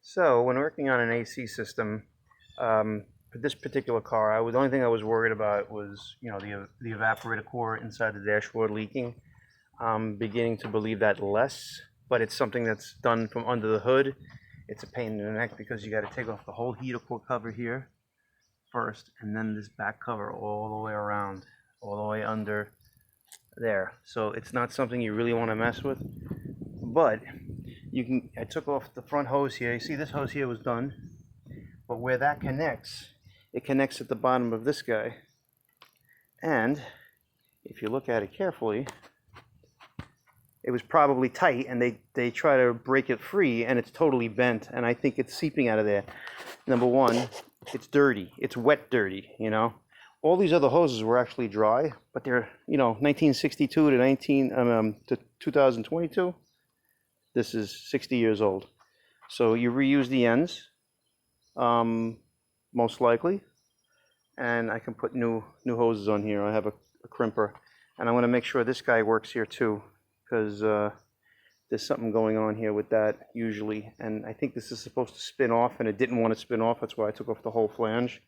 So when working on an AC system, for this particular car, the only thing I was worried about was, the evaporator core inside the dashboard leaking. I'm beginning to believe that less, but it's something that's done from under the hood. It's a pain in the neck because you got to take off the whole heater core cover here first, and then this back cover all the way around, all the way under there. So it's not something you really want to mess with, but I took off the front hose here. You see this hose here was done, but where that connects, it connects at the bottom of this guy. And if you look at it carefully, it was probably tight, and they try to break it free, and it's totally bent, and I think it's seeping out of there. Number one, it's dirty. It's wet dirty, All these other hoses were actually dry, but they're, 1962 to 2022. This is 60 years old. So you reuse the ends, most likely. And I can put new hoses on here. I have a crimper. And I want to make sure this guy works here too, because there's something going on here with that usually. And I think this is supposed to spin off, and it didn't want to spin off. That's why I took off the whole flange.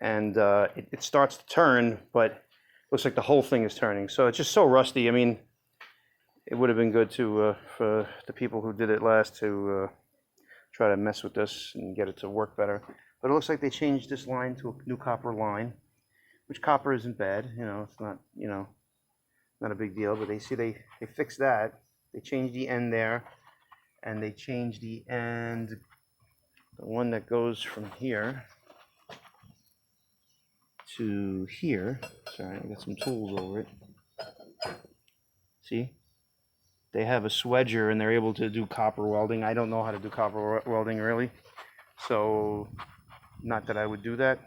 And it starts to turn, but it looks like the whole thing is turning. So it's just so rusty. I mean, it would have been good for the people who did it last to try to mess with this and get it to work better. But it looks like they changed this line to a new copper line, which copper isn't bad. It's not, not a big deal. But they fixed that. They changed the end there, and they changed the end, the one that goes from here to here. Sorry, I got some tools over it. See? They have a swedger, and they're able to do copper welding. I don't know how to do copper welding really, so not that I would do that.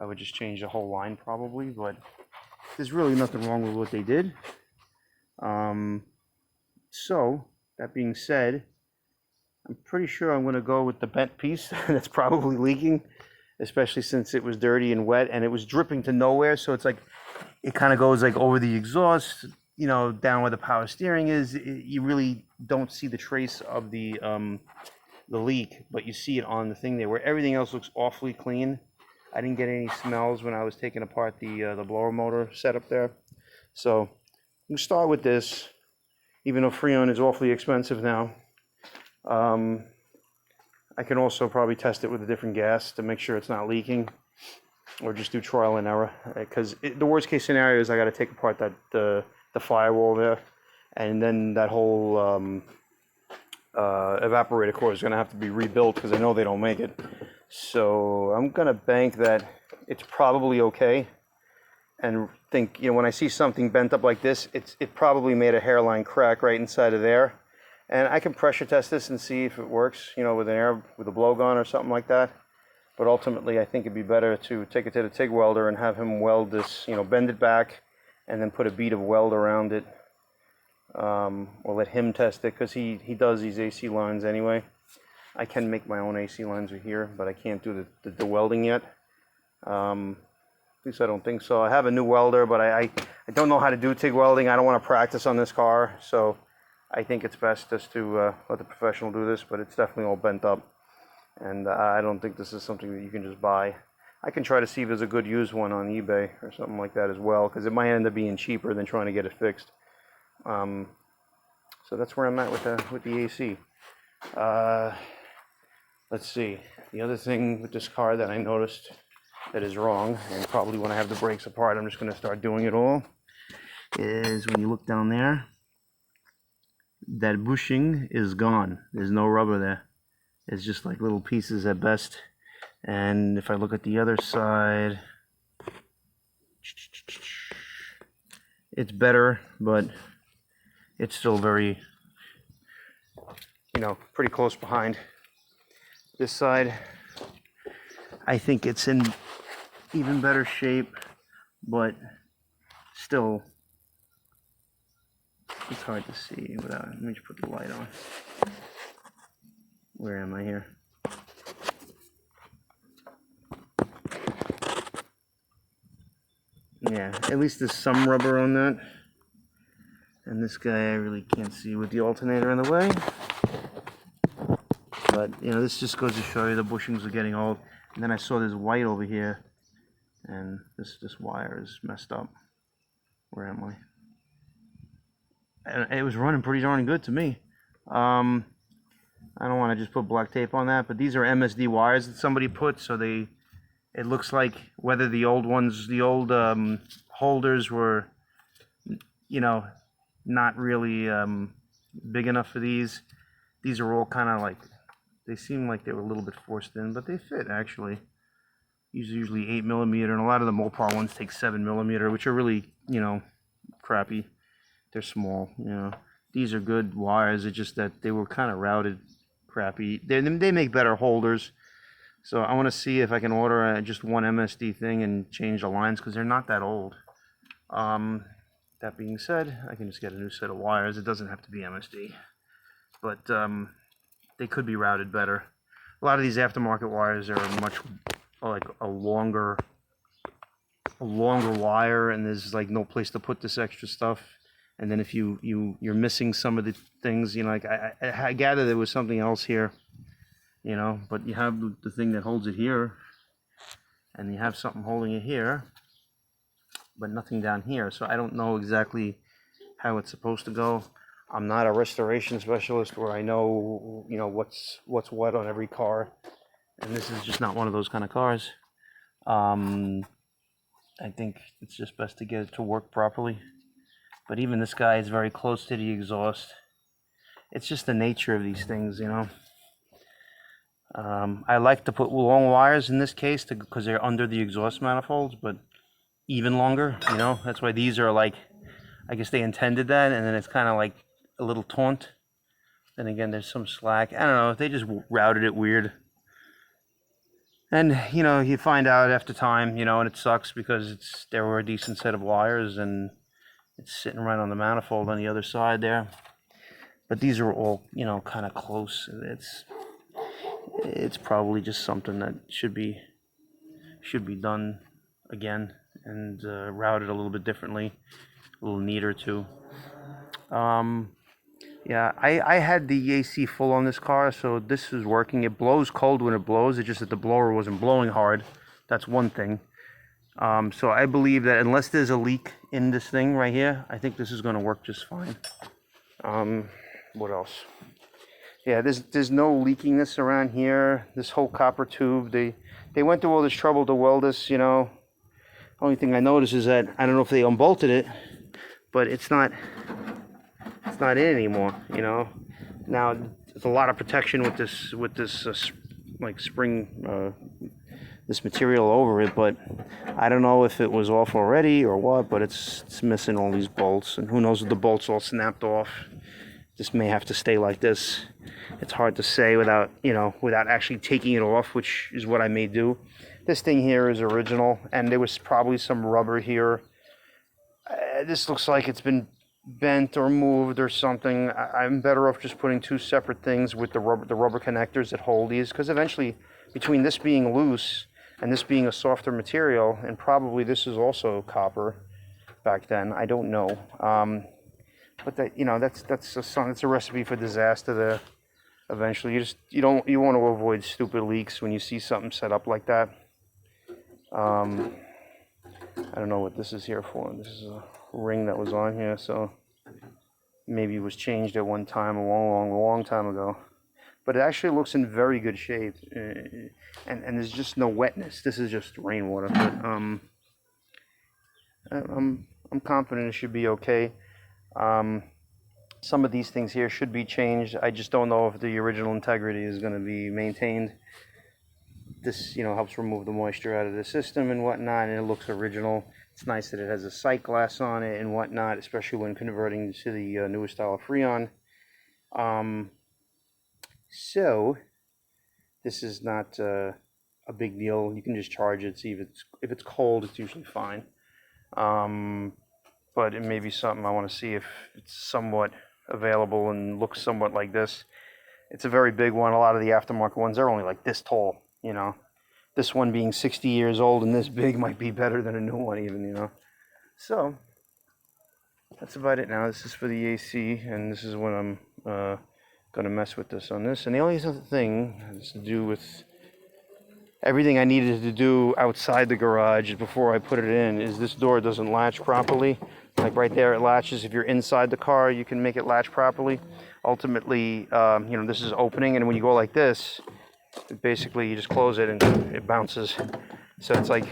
I would just change the whole line probably, but there's really nothing wrong with what they did. So that being said, I'm pretty sure I'm going to go with the bent piece that's probably leaking, especially since it was dirty and wet, and it was dripping to nowhere. So it's like it kind of goes like over the exhaust, down where the power steering is. You really don't see the trace of the leak, but you see it on the thing there, where everything else looks awfully clean. I didn't get any smells when I was taking apart the blower motor setup there. So I'm gonna start with this, even though Freon is awfully expensive now. I can also probably test it with a different gas to make sure it's not leaking, or just do trial and error. Because the worst case scenario is I got to take apart the firewall there, and then that whole evaporator core is going to have to be rebuilt, because I know they don't make it. So I'm going to bank that it's probably okay, and think, when I see something bent up like this, it probably made a hairline crack right inside of there. And I can pressure test this and see if it works, with a blowgun or something like that. But ultimately, I think it'd be better to take it to the TIG welder and have him weld this, bend it back, and then put a bead of weld around it, or let him test it, because he does these AC lines anyway. I can make my own AC lines with here, but I can't do the welding yet. At least I don't think so. I have a new welder, but I don't know how to do TIG welding. I don't want to practice on this car, so I think it's best just to let the professional do this. But it's definitely all bent up, and I don't think this is something that you can just buy. I can try to see if there's a good used one on eBay or something like that as well, because it might end up being cheaper than trying to get it fixed. So that's where I'm at with the AC. Let's see. The other thing with this car that I noticed that is wrong, and probably when I have the brakes apart, I'm just going to start doing it all, is when you look down there, that bushing is gone. There's no rubber there. It's just like little pieces at best. And if I look at the other side, it's better, but it's still very, pretty close behind. This side, I think it's in even better shape, but still, it's hard to see without. Let me just put the light on. Where am I here? Yeah, at least there's some rubber on that. And this guy I really can't see with the alternator in the way. But, you know, this just goes to show you the bushings are getting old. And then I saw this white over here, and this wire is messed up. Where am I? And it was running pretty darn good to me. I don't want to just put black tape on that, but these are MSD wires that somebody put, so it looks like whether the old ones, the old holders were, you know, not really big enough for these. These are all kind of like, they seem like they were a little bit forced in, but they fit actually. These are usually 8mm, and a lot of the Mopar ones take 7mm, which are really, you know, crappy. They're small, you know. These are good wires. It's just that they were kind of routed crappy. They make better holders. So I want to see if I can order just one MSD thing and change the lines, because they're not that old. That being said, I can just get a new set of wires. It doesn't have to be MSD, but they could be routed better. A lot of these aftermarket wires are much like a longer wire, and there's like no place to put this extra stuff. And then if you're missing some of the things, you know, like I gather there was something else here, you know, but you have the thing that holds it here, and you have something holding it here, but nothing down here. So I don't know exactly how it's supposed to go. I'm not a restoration specialist where I know, you know, what's what on every car, and this is just not one of those kind of cars. I think it's just best to get it to work properly. But even this guy is very close to the exhaust. It's just the nature of these things, you know. I like to put long wires in this case because they're under the exhaust manifolds, but even longer, you know. That's why these are like, I guess they intended that, and then it's kind of like a little taunt. Then again, there's some slack. I don't know, they just routed it weird. And, you know, you find out after time, you know, and it sucks because there were a decent set of wires, and it's sitting right on the manifold on the other side there. But these are all, you know, kind of close. It's probably just something that should be done again and routed a little bit differently, a little neater too. Yeah, I had the AC full on this car, so this is working. It blows cold when it blows. It's just that the blower wasn't blowing hard. That's one thing. So I believe that unless there's a leak in this thing right here, I think this is going to work just fine. What else? Yeah, there's no leakiness around here. This whole copper tube, they went through all this trouble to weld this, you know. Only thing I noticed is that I don't know if they unbolted it, but it's not in anymore, you know. Now there's a lot of protection with this like spring this material over it, but I don't know if it was off already or what, but it's missing all these bolts, and who knows if the bolts all snapped off. This may have to stay like this. It's hard to say without actually taking it off, which is what I may do. This thing here is original, and there was probably some rubber here. This looks like it's been bent or moved or something. I'm better off just putting two separate things with the rubber connectors that hold these, because eventually, between this being loose and this being a softer material, and probably this is also copper back then, I don't know. But that, you know, that's a recipe for disaster there. Eventually, you want to avoid stupid leaks when you see something set up like that. I don't know what this is here for. This is a ring that was on here, so maybe it was changed at one time a long time ago. But it actually looks in very good shape, and there's just no wetness. This is just rainwater. But I'm confident it should be okay. Some of these things here should be changed. I just don't know if the original integrity is going to be maintained. This, you know, helps remove the moisture out of the system and whatnot, and it looks original. It's nice that it has a sight glass on it and whatnot, especially when converting to the newer style of Freon. So this is not a big deal. You can just charge it. See if it's cold, it's usually fine. But it may be something I want to see if it's somewhat available and looks somewhat like this. It's a very big one. A lot of the aftermarket ones are only like this tall, you know. This one being 60 years old and this big might be better than a new one even, you know. So that's about it now. This is for the AC, and this is when I'm gonna mess with this on this. And the only other thing has to do with everything I needed to do outside the garage before I put it in is this door doesn't latch properly. Like right there, it latches. If you're inside the car, you can make it latch properly. Ultimately, you know, this is opening, and when you go like this, basically you just close it and it bounces. So it's like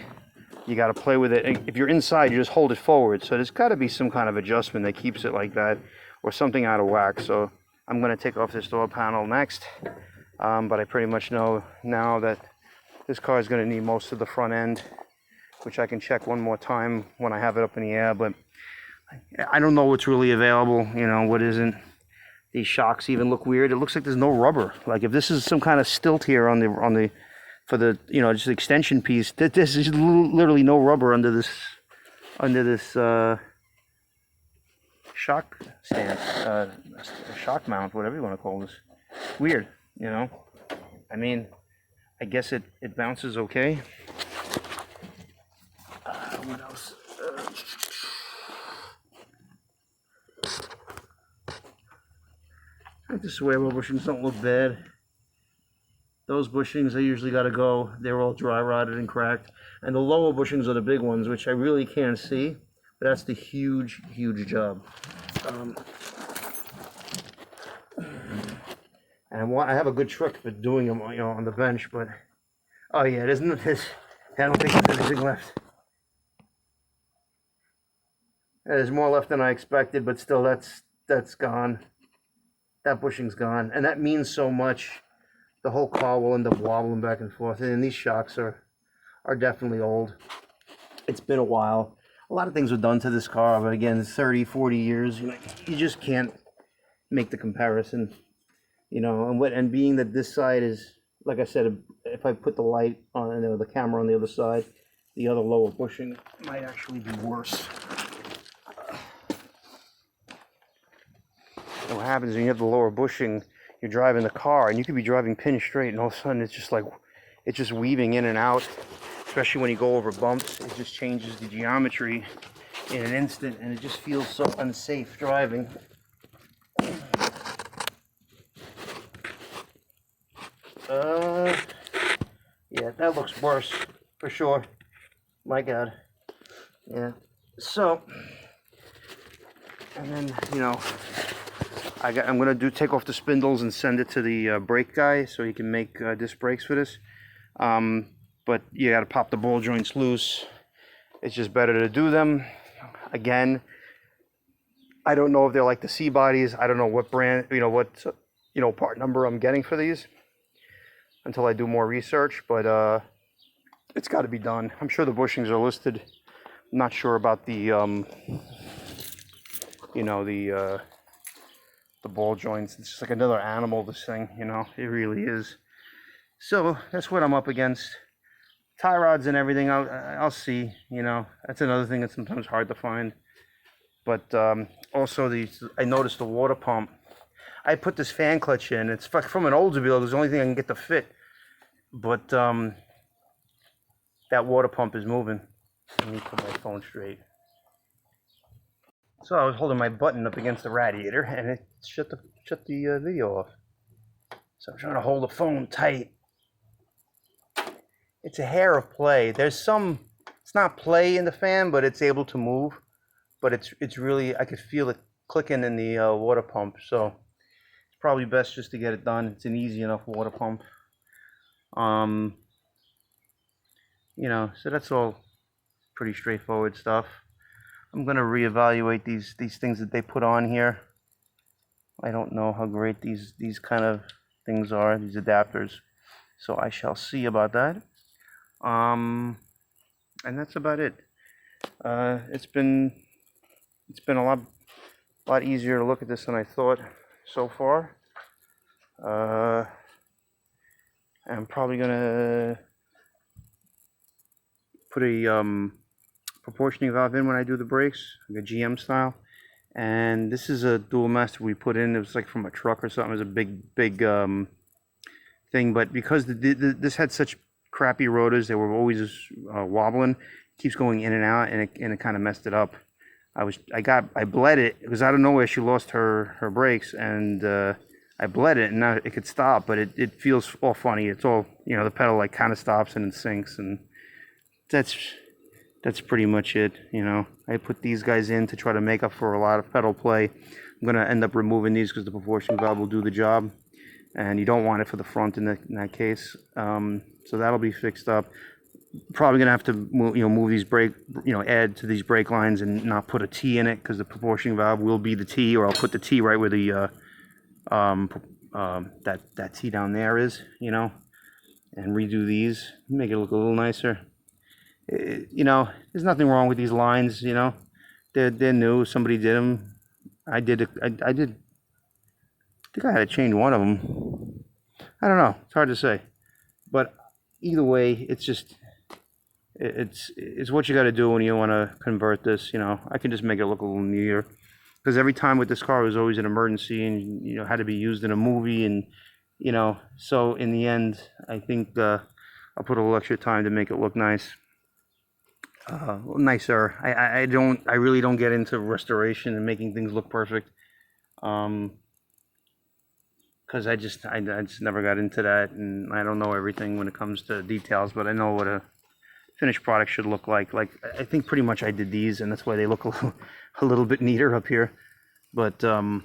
you got to play with it. And if you're inside, you just hold it forward. So there's got to be some kind of adjustment that keeps it like that, or something out of whack. So I'm going to take off this door panel next. But I pretty much know now that this car is going to need most of the front end, which I can check one more time when I have it up in the air. But I don't know what's really available, you know, what isn't. These shocks even look weird. It looks like there's no rubber. Like if this is some kind of stilt here on the for the, you know, just the extension piece, this is literally no rubber under this shock stand, shock mount, whatever you want to call this. Weird, you know. I mean, I guess it bounces okay. What else? I think the sway bar bushings don't look bad. Those bushings, I usually got to go. They're all dry rotted and cracked. And the lower bushings are the big ones, which I really can't see. But that's the huge, huge job. And I have a good trick for doing them, you know, on the bench. But oh yeah, there's nothing. I don't think there's anything left. There's more left than I expected, but still, that's gone. That bushing's gone, and that means so much. The whole car will end up wobbling back and forth, and these shocks are definitely old. It's been a while. A lot of things were done to this car, but again, 30, 40 years, you just can't make the comparison, you know. And being that this side is, like I said, if I put the light on, you know, the camera on the other side, the other lower bushing might actually be worse. And what happens when you have the lower bushing, you're driving the car, and you could be driving pin straight, and all of a sudden it's just like, it's just weaving in and out, especially when you go over bumps. It just changes the geometry in an instant, and it just feels so unsafe driving. Yeah, that looks worse, for sure. My God. Yeah. So, and then, you know, I'm gonna take off the spindles and send it to the brake guy so he can make disc brakes for this. But you gotta pop the ball joints loose. It's just better to do them. Again, I don't know if they're like the C bodies. I don't know what brand, what part number I'm getting for these until I do more research. But it's got to be done. I'm sure the bushings are listed. I'm not sure about the the ball joints. It's just like another animal, this thing, you know. It really is. So that's what I'm up against. Tie rods and everything, I'll see, you know. That's another thing that's sometimes hard to find. But also I noticed the water pump. I put this fan clutch in. It's from an Oldsmobile. It's the only thing I can get to fit. But that water pump is moving. Let me put my phone straight. So I was holding my button up against the radiator, and it shut the video off. So I'm trying to hold the phone tight. It's a hair of play. It's not play in the fan, but it's able to move. But it's really, I could feel it clicking in the water pump. So it's probably best just to get it done. It's an easy enough water pump. So that's all pretty straightforward stuff. I'm gonna reevaluate these things that they put on here. I don't know how great these kind of things are, these adapters. So I shall see about that. And that's about it. It's been a lot easier to look at this than I thought so far. I'm probably gonna put a proportioning valve in when I do the brakes, like a GM style. And this is a dual master we put in. It was like from a truck or something. It was a big thing. But because this had such crappy rotors, they were always wobbling. It keeps going in and out, and it kind of messed it up. I bled it because out of nowhere she lost her brakes, and I bled it and now it could stop, but it feels all funny. It's all, you know, the pedal like kind of stops and it sinks, and that's pretty much it. You know, I put these guys in to try to make up for a lot of pedal play. I'm gonna end up removing these because the proportion valve will do the job, and you don't want it for the front in that case. So that'll be fixed up. Probably gonna have to move these brake, add to these brake lines and not put a T in it, because the proportion valve will be the T, or I'll put the T right where the that T down there is, you know, and redo these, make it look a little nicer. You know, there's nothing wrong with these lines, you know, they're new, somebody did them. I think I had to change one of them. I don't know, it's hard to say, but either way, it's just it's what you got to do when you want to convert this. You know, I can just make it look a little neater, because every time with this car it was always an emergency, and you know, had to be used in a movie, and you know, so in the end I think I'll put a little extra time to make it look nice, nicer. I really don't get into restoration and making things look perfect, because I just never got into that, and I don't know everything when it comes to details, but I know what a finished product should look like. Like, I think pretty much I did these, and that's why they look a little bit neater up here. But I'll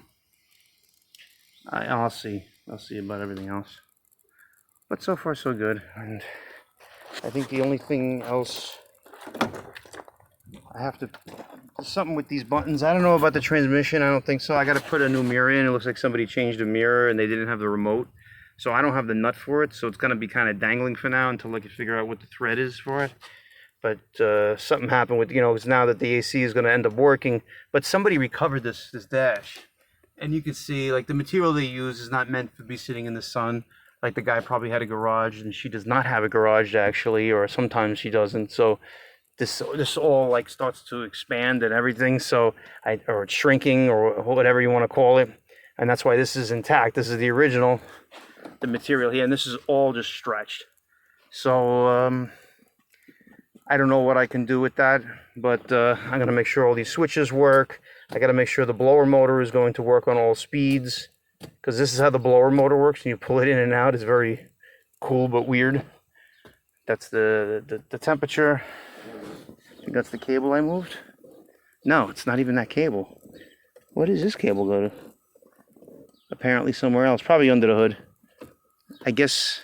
see about everything else. But so far so good. And I think the only thing else I have to, something with these buttons. I don't know about the transmission. I don't think so. I got to put a new mirror in. It looks like somebody changed a mirror and they didn't have the remote. So I don't have the nut for it, so it's going to be kind of dangling for now until I can figure out what the thread is for it. But something happened with, it's now that the AC is going to end up working. But somebody recovered this dash. And you can see, like, the material they use is not meant to be sitting in the sun. Like, the guy probably had a garage, and she does not have a garage, actually, or sometimes she doesn't. So this all, like, starts to expand and everything. So, or it's shrinking, or whatever you want to call it. And that's why this is intact. This is the original, the material here, and this is all just stretched. So I don't know what I can do with that, but I'm gonna make sure all these switches work. I gotta make sure the blower motor is going to work on all speeds, because this is how the blower motor works, and you pull it in and out. It's very cool but weird. That's the temperature. I think that's the cable I moved. No, it's not even that cable. What does this cable go to? Apparently somewhere else, probably under the hood. I guess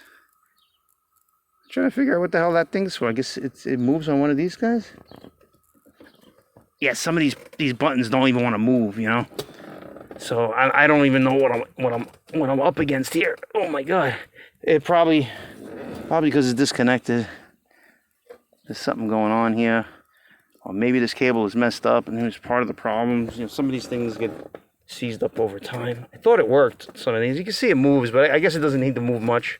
I'm trying to figure out what the hell that thing's for. I guess it moves on one of these guys. Yeah, some of these buttons don't even want to move, So I don't even know what I'm up against here. Oh my god! It probably because it's disconnected. There's something going on here, or maybe this cable is messed up, and it's part of the problem. Some of these things get seized up over time. I thought it worked. Some of these, you can see it moves, but I guess it doesn't need to move much.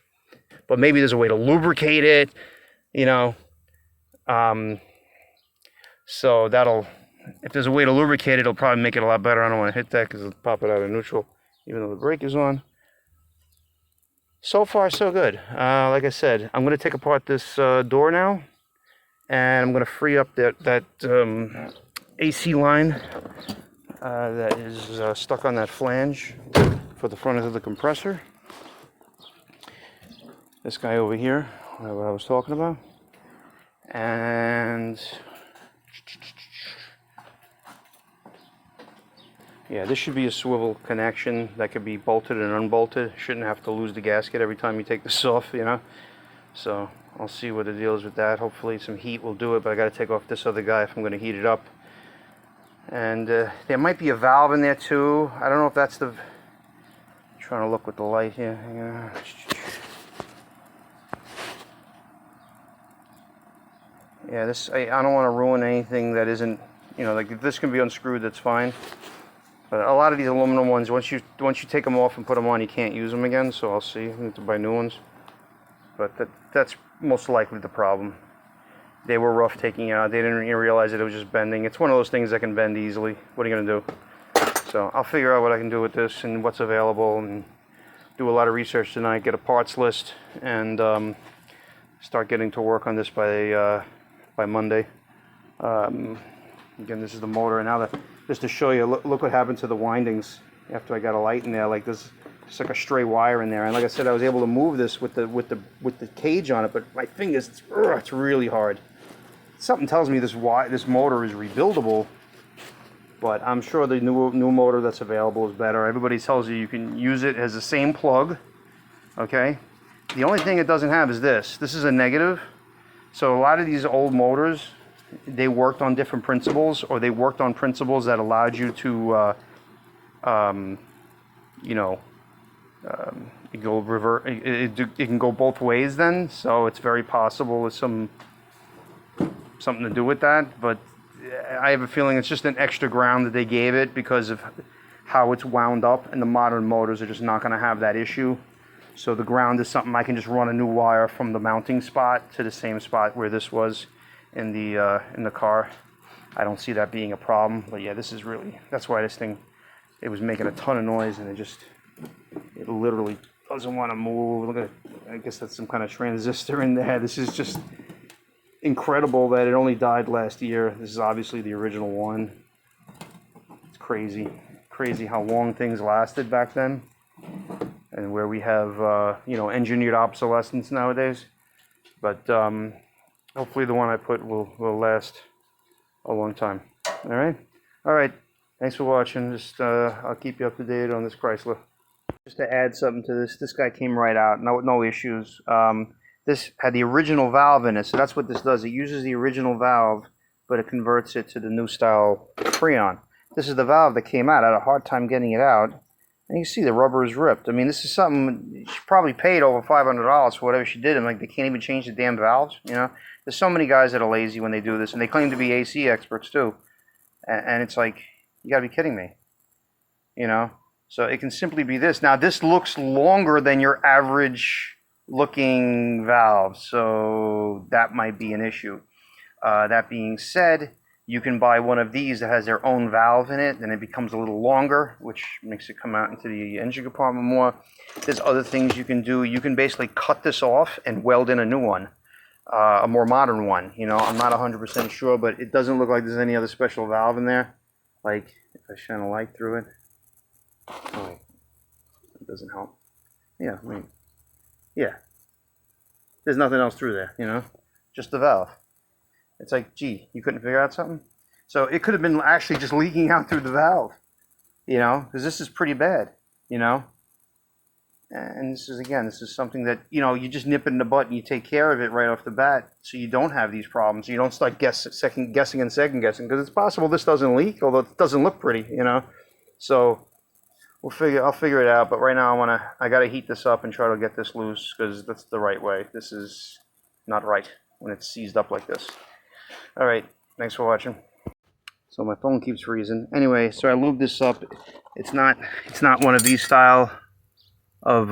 But maybe there's a way to lubricate it, So if there's a way to lubricate it, it'll probably make it a lot better. I don't want to hit that because it'll pop it out of neutral, even though the brake is on. So far, so good. Like I said, I'm going to take apart this door now, and I'm going to free up that AC line that is stuck on that flange for the front of the compressor. This guy over here, what I was talking about. And yeah, this should be a swivel connection that could be bolted and unbolted. Shouldn't have to lose the gasket every time you take this off, So I'll see what the deal is with that. Hopefully some heat will do it, but I got to take off this other guy if I'm going to heat it up. And there might be a valve in there too. I don't know if that's the... I'm trying to look with the light here. Yeah, I don't want to ruin anything that isn't, like if this can be unscrewed, that's fine. But a lot of these aluminum ones, once you take them off and put them on, you can't use them again. So I'll see. I need to buy new ones. But that's most likely the problem. They were rough taking out. They didn't even realize that it was just bending. It's one of those things that can bend easily. What are you gonna do? So I'll figure out what I can do with this and what's available, and do a lot of research tonight. Get a parts list and start getting to work on this by Monday. Again, this is the motor, and now just to show you, look what happened to the windings after I got a light in there. Like this just like a stray wire in there. And like I said, I was able to move this with the cage on it, but my fingers, it's really hard. Something tells me this motor is rebuildable, but I'm sure the new motor that's available is better. Everybody tells you can use it as the same plug. Okay. The only thing it doesn't have is this. This is a negative. So a lot of these old motors, they worked on different principles, or they worked on principles that allowed you to, you know, it go revert. It can go both ways then. So it's very possible there's something to do with that. But I have a feeling it's just an extra ground that they gave it because of how it's wound up, and the modern motors are just not going to have that issue. So the ground is something I can just run a new wire from the mounting spot to the same spot where this was in the car. I don't see that being a problem. But yeah, this is really, that's why this thing, it was making a ton of noise, and it literally doesn't want to move. Look at, I guess that's some kind of transistor in there. This is just incredible that it only died last year. This is obviously the original one. It's crazy how long things lasted back then, and where we have you know, engineered obsolescence nowadays. But hopefully the one I put will last a long time. All right, thanks for watching. Just I'll keep you up to date on this Chrysler. Just to add something to this guy came right out, no issues. This had the original valve in it, so that's what this does. It uses the original valve, but it converts it to the new style Freon. This is the valve that came out. I had a hard time getting it out. And you can see the rubber is ripped. I mean, this is something, she probably paid over $500 for whatever she did, and like, they can't even change the damn valves, you know? There's so many guys that are lazy when they do this, and they claim to be AC experts too. And it's like, you gotta be kidding me, you know? So it can simply be this. Now, this looks longer than your average looking valve, so that might be an issue. That being said, you can buy one of these that has their own valve in it, and it becomes a little longer, which makes it come out into the engine compartment more. There's other things you can do. You can basically cut this off and weld in a new one, a more modern one. You know, I'm not 100% sure, but it doesn't look like there's any other special valve in there. Like, if I shine a light through it, oh, it doesn't help. Yeah, I mean, yeah, there's nothing else through there, you know, just the valve. It's like, gee, you couldn't figure out something? So it could have been actually just leaking out through the valve, you know, because this is pretty bad, you know. And this is something that, you know, you just nip it in the butt and you take care of it right off the bat, so you don't have these problems. You don't start second guessing, because it's possible this doesn't leak, although it doesn't look pretty, you know. So I'll figure it out. But right now I got to heat this up and try to get this loose, because that's the right way. This is not right when it's seized up like this. All right, thanks for watching. So my phone keeps freezing. Anyway, so I lubed this up. It's not one of these style of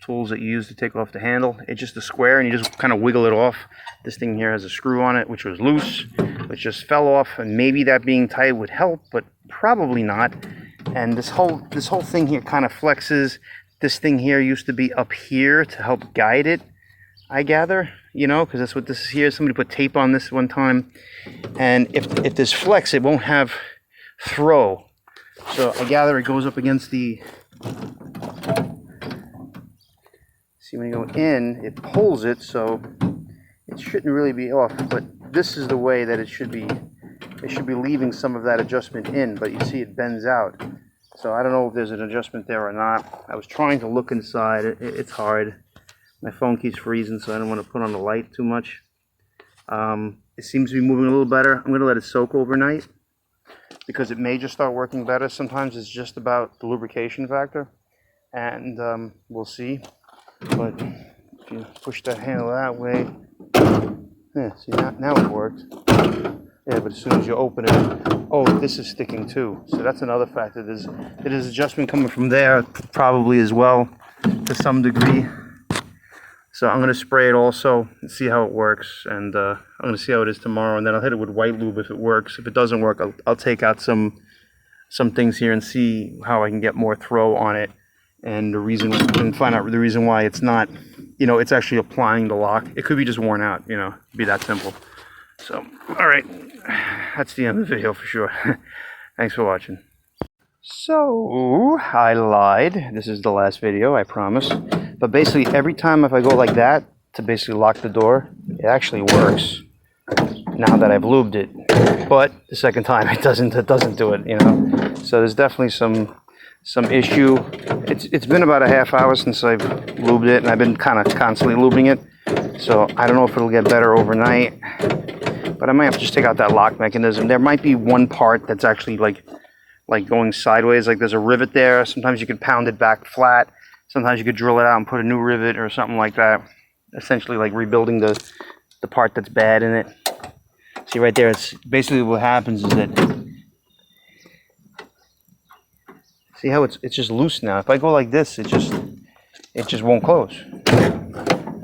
tools that you use to take off the handle. It's just a square, and you just kind of wiggle it off. This thing here has a screw on it, which was loose, which just fell off, and maybe that being tight would help, but probably not. And this whole thing here kind of flexes. This thing here used to be up here to help guide it, I gather, you know, because that's what this is here. Somebody put tape on this one time, and if this flex, it won't have throw. So I gather it goes up against the, see, when you go in, it pulls it, so it shouldn't really be off, but this is the way that it should be. It should be leaving some of that adjustment in, but you see it bends out. So I don't know if there's an adjustment there or not. I was trying to look inside. It's hard. My phone keeps freezing, so I don't want to put on the light too much. It seems to be moving a little better. I'm going to let it soak overnight, because it may just start working better. Sometimes it's just about the lubrication factor, and we'll see. But if you push that handle that way, yeah, see, now it worked. Yeah, but as soon as you open it, oh, this is sticking too. So that's another factor. There's adjustment coming from there probably as well to some degree. So I'm going to spray it also and see how it works, and I'm going to see how it is tomorrow, and then I'll hit it with white lube if it works. If it doesn't work, I'll take out some things here and see how I can get more throw on it, and find out the reason why it's not, you know, it's actually applying the lock. It could be just worn out, you know, it'd be that simple. So, all right, that's the end of the video for sure. Thanks for watching. So, I lied. This is the last video, I promise. But basically, every time if I go like that to basically lock the door, it actually works. Now that I've lubed it. But the second time it doesn't do it, you know. So there's definitely some issue. It's been about a half hour since I've lubed it, and I've been kind of constantly lubing it. So I don't know if it'll get better overnight. But I might have to just take out that lock mechanism. There might be one part that's actually like going sideways, like there's a rivet there. Sometimes you could pound it back flat. Sometimes you could drill it out and put a new rivet or something like that. Essentially like rebuilding the part that's bad in it. See right there, it's basically what happens is that, see how it's just loose now. If I go like this, it just won't close.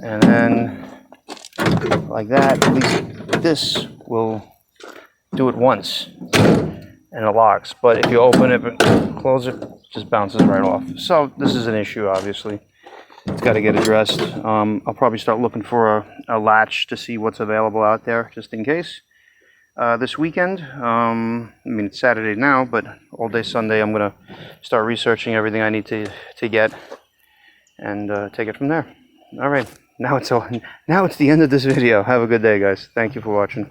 And then like that, at least this will do it once. And it locks, but if you open it and close it, it just bounces right off. So this is an issue, obviously. It's got to get addressed. I'll probably start looking for a latch to see what's available out there, just in case. This weekend, I mean, it's Saturday now, but all day Sunday, I'm going to start researching everything I need to get and take it from there. All right, now it's the end of this video. Have a good day, guys. Thank you for watching.